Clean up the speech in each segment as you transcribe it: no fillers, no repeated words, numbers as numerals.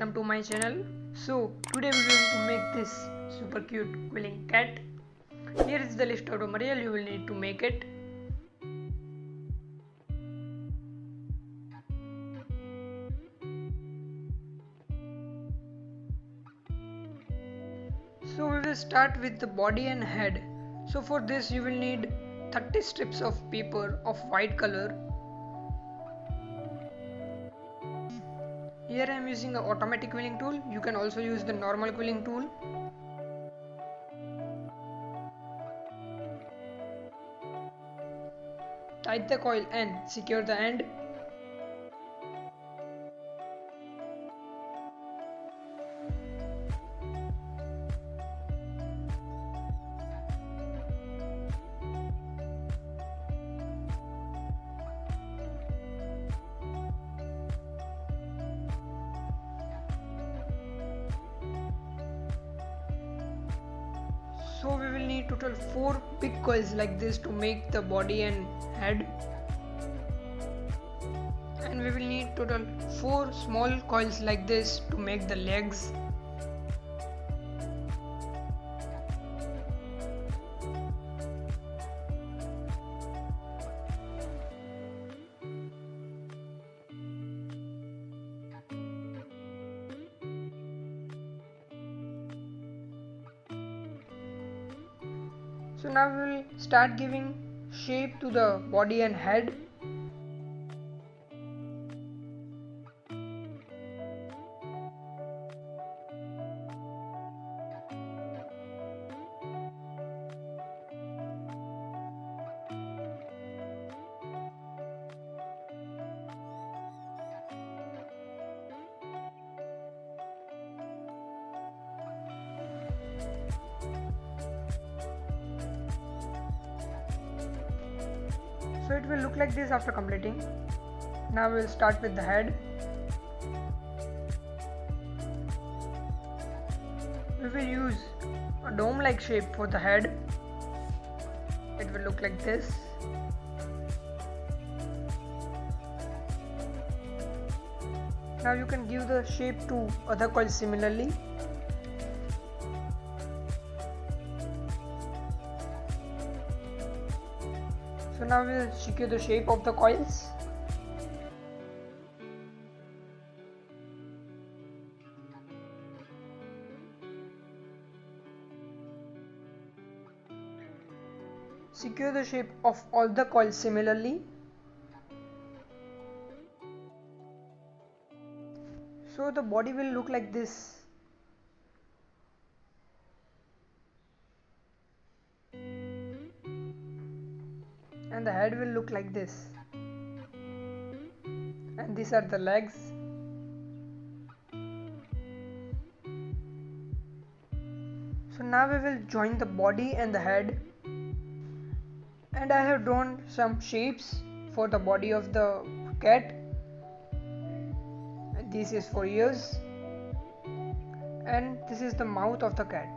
welcome to my channel. So today we are going to make this super cute quilling cat. Here is the list of the material you will need to make it. So we will start with the body and head. So for this you will need 30 strips of paper of white color. Here I am using an automatic quilling tool. You can also use the normal quilling tool. Tight the coil and secure the end. So we will need total 4 big coils like this to make the body and head, and we will need total 4 small coils like this to make the legs. So now we will start giving shape to the body and head. So it will look like this after completing. Now we will start with the head. We will use a dome-like shape for the head. It will look like this. Now you can give the shape to other coils similarly. So now we will secure the shape of the coils. Secure the shape of all the coils similarly. So the body will look like this. And the head will look like this, and these are the legs. So now we will join the body and the head, and I have drawn some shapes for the body of the cat. And this is for ears, and this is the mouth of the cat,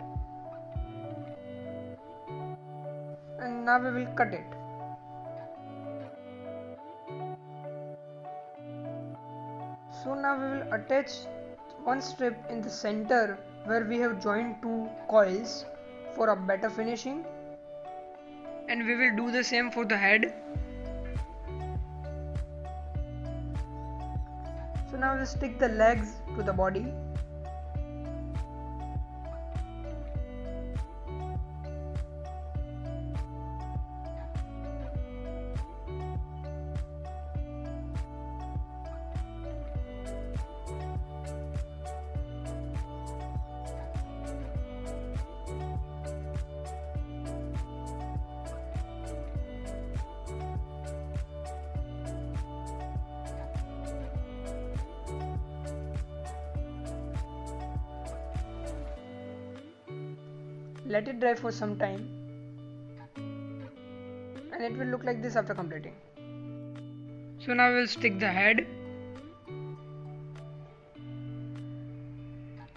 and now we will cut it. So now we will attach one strip in the center where we have joined 2 coils for a better finishing, and we will do the same for the head. So now we'll stick the legs to the body. Let it dry for some time, and it will look like this after completing. So now we will stick the head.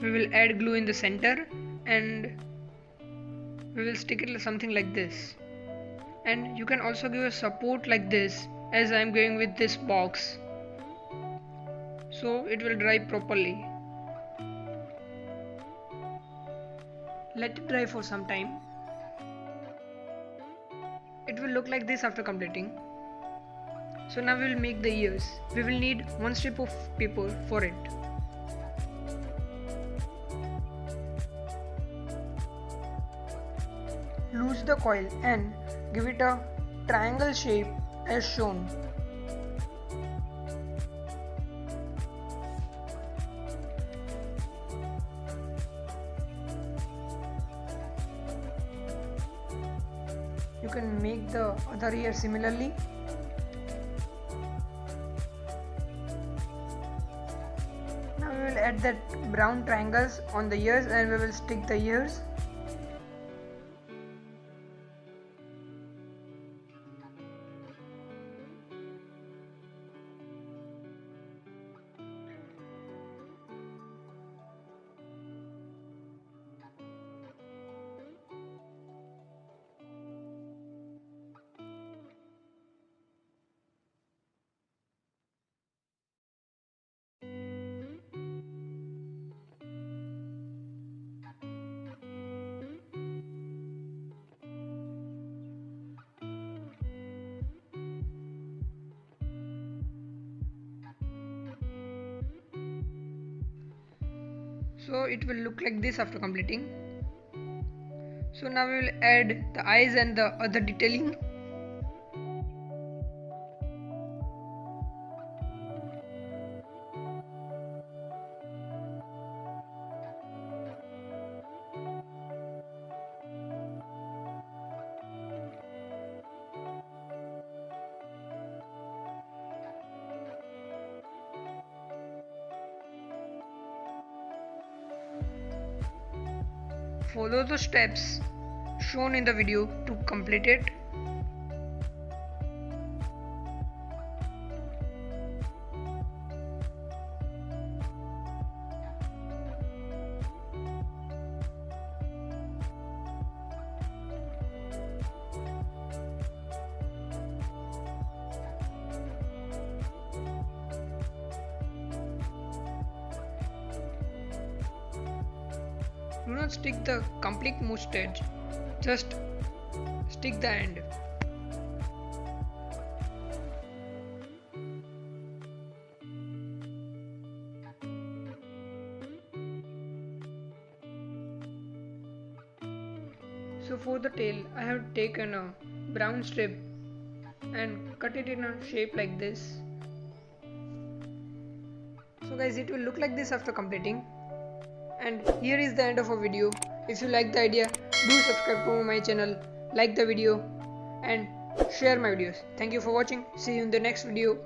We will add glue in the center, and we will stick it something like this. And you can also give a support like this, as I am going with this box, so it will dry properly. let it dry for some time. It will look like this after completing. So now we will make the ears. We will need one strip of paper for it. Loose the coil and give it a triangle shape as shown. You can make the other ear similarly. Now we will add that brown triangles on the ears and we will stick the ears. So it will look like this after completing. So now we will add the eyes and the other detailing. Follow the steps shown in the video to complete it. Do not stick the complete mustache, just stick the end. So for the tail, I have taken a brown strip and cut it in a shape like this. So guys, it will look like this after completing. And here is the end of our video. If you like the idea, do subscribe to my channel, like the video and share my videos. Thank you for watching. See you in the next video.